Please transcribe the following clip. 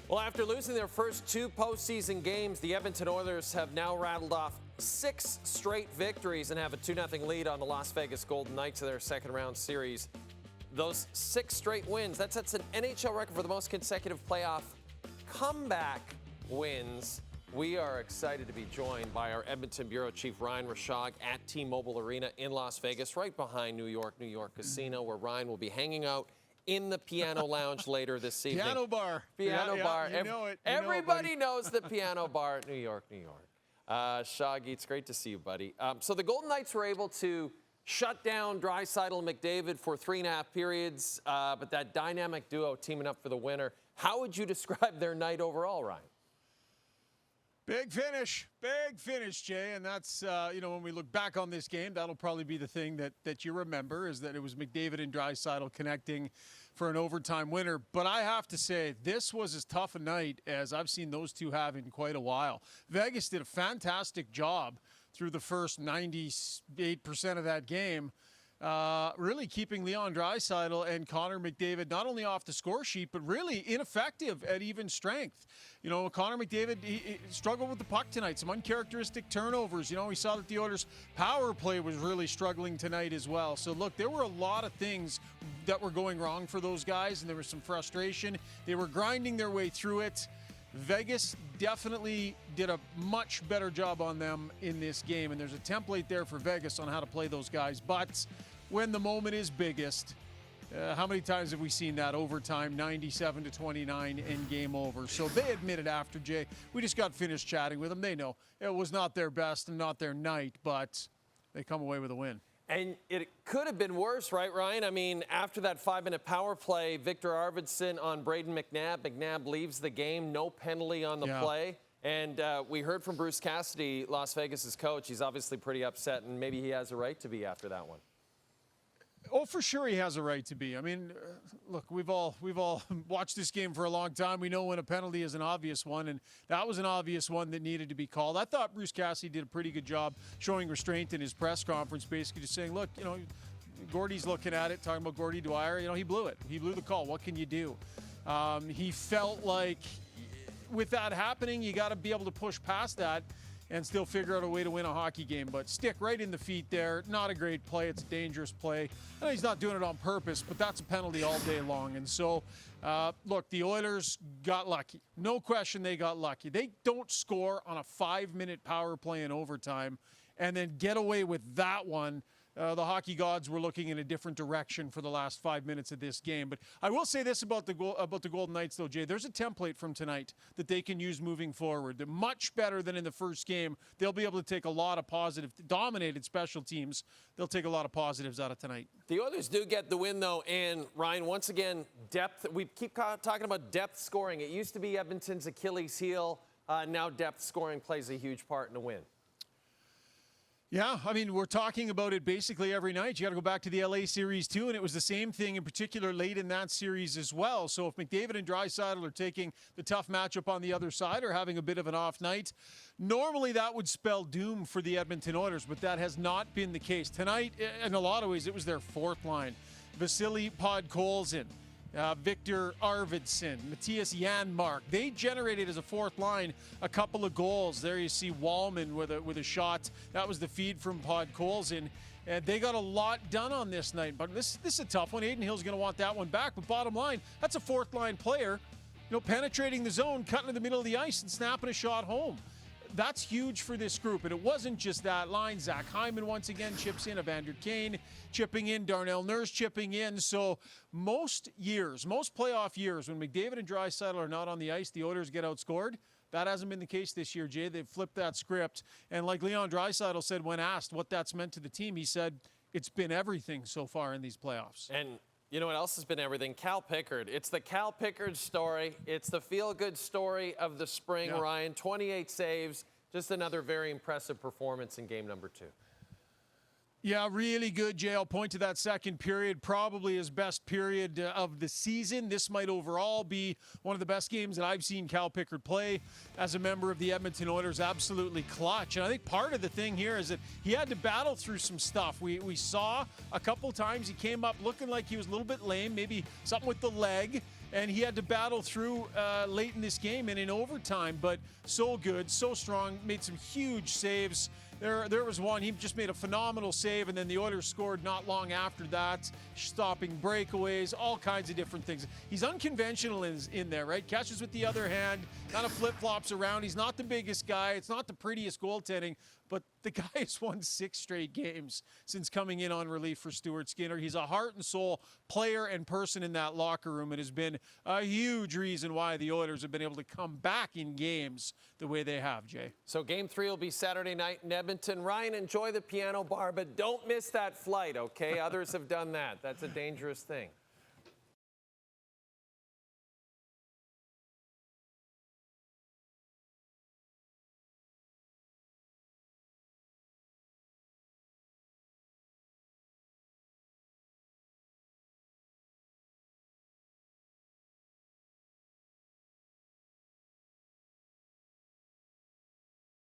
Well, after losing their first 2 postseason games, the Edmonton Oilers have now rattled off 6 straight victories and have a 2-0 lead on the Las Vegas Golden Knights in their second-round series. Those 6 straight wins, that sets an NHL record for the most consecutive playoff comeback wins. We are excited to be joined by our Edmonton Bureau Chief Ryan Rishaug at T-Mobile Arena in Las Vegas, right behind New York Casino, where Ryan will be hanging out in the Piano Lounge later this evening. Piano bar. Piano bar. You know it. Everybody knows the Piano Bar at New York. Shaggy, it's great to see you, buddy. So the Golden Knights were able to shut down Draisaitl and McDavid for 3.5 periods, but that dynamic duo teaming up for the winner. How would you describe their night overall, Ryan? Big finish, Jay. And that's, when we look back on this game, that'll probably be the thing that you remember, is that it was McDavid and Draisaitl connecting for an overtime winner. But I have to say, this was as tough a night as I've seen those two have in quite a while. Vegas did a fantastic job through the first 98% of that game, really keeping Leon Draisaitl and Connor McDavid not only off the score sheet, but really ineffective at even strength. Connor McDavid, he struggled with the puck tonight, some uncharacteristic turnovers. We saw that the Oilers' power play was really struggling tonight as well. So, look, there were a lot of things that were going wrong for those guys, and there was some frustration. They were grinding their way through it. Vegas definitely did a much better job on them in this game, and there's a template there for Vegas on how to play those guys. But when the moment is biggest, how many times have we seen that overtime, 97-29 and game over? So they admitted after, Jay, we just got finished chatting with them. They know it was not their best and not their night, but they come away with a win. And it could have been worse, right, Ryan? I mean, after that 5-minute power play, Victor Arvidsson on Braden McNabb. McNabb leaves the game, no penalty on the play. And we heard from Bruce Cassidy, Las Vegas' coach. He's obviously pretty upset, and maybe he has a right to be after that one. Oh, for sure he has a right to be. I mean, look, we've all watched this game for a long time. We know when a penalty is an obvious one, and that was an obvious one that needed to be called. I thought Bruce Cassidy did a pretty good job showing restraint in his press conference, basically just saying, look, Gordy's looking at it, talking about Gordy Dwyer. He blew it. He blew the call. What can you do? He felt like with that happening, you got to be able to push past that and still figure out a way to win a hockey game. But stick right in the feet there. Not a great play. It's a dangerous play. I know he's not doing it on purpose, but that's a penalty all day long. And so, look, the Oilers got lucky. No question they got lucky. They don't score on a 5-minute power play in overtime and then get away with that one. The hockey gods were looking in a different direction for the last 5 minutes of this game. But I will say this about the Golden Knights, though, Jay. There's a template from tonight that they can use moving forward. They're much better than in the first game. They'll be able to take a lot of positive, dominated special teams. They'll take a lot of positives out of tonight. The Oilers do get the win, though. And, Ryan, once again, depth. We keep talking about depth scoring. It used to be Edmonton's Achilles heel. Now depth scoring plays a huge part in the win. Yeah, I mean, we're talking about it basically every night. You got to go back to the LA series, too, and it was the same thing in particular late in that series as well. So if McDavid and Draisaitl are taking the tough matchup on the other side or having a bit of an off night, normally that would spell doom for the Edmonton Oilers, but that has not been the case. Tonight, in a lot of ways, it was their fourth line. Vasily Podkolzin, Victor Arvidsson, Matthias Janmark. They generated as a fourth line a couple of goals. There you see Wallman with a shot. That was the feed from Podkolzin. And they got a lot done on this night. But this is a tough one. Adin Hill's going to want that one back. But bottom line, that's a fourth line player, penetrating the zone, cutting in the middle of the ice and snapping a shot home. That's huge for this group. And it wasn't just that line. Zach Hyman once again chips in. Evander Kane chipping in. Darnell Nurse chipping in. So most playoff years, when McDavid and Draisaitl are not on the ice, the Oilers get outscored. That hasn't been the case this year, Jay. They've flipped that script. And like Leon Draisaitl said when asked what that's meant to the team, he said it's been everything so far in these playoffs. And you know what else has been everything? Cal Pickard. It's the Cal Pickard story. It's the feel-good story of the spring, yeah. Ryan. 28 saves. Just another very impressive performance in game number 2. Yeah, really good, Jay. I'll point to that second period, probably his best period of the season. This might overall be one of the best games that I've seen Cal Pickard play as a member of the Edmonton Oilers. Absolutely clutch. And I think part of the thing here is that he had to battle through some stuff. We saw a couple times he came up looking like he was a little bit lame, maybe something with the leg. And he had to battle through late in this game and in overtime, but so good, so strong, made some huge saves. There was one, he just made a phenomenal save, and then the Oilers scored not long after that, stopping breakaways, all kinds of different things. He's unconventional in there, right? Catches with the other hand, kind of flip-flops around. He's not the biggest guy. It's not the prettiest goaltending, but the guy has won 6 straight games since coming in on relief for Stuart Skinner. He's a heart and soul player and person in that locker room. It has been a huge reason why the Oilers have been able to come back in games the way they have, Jay. So Game 3 will be Saturday night in Edmonton. Ryan, enjoy the piano bar, but don't miss that flight, okay? Others have done that. That's a dangerous thing.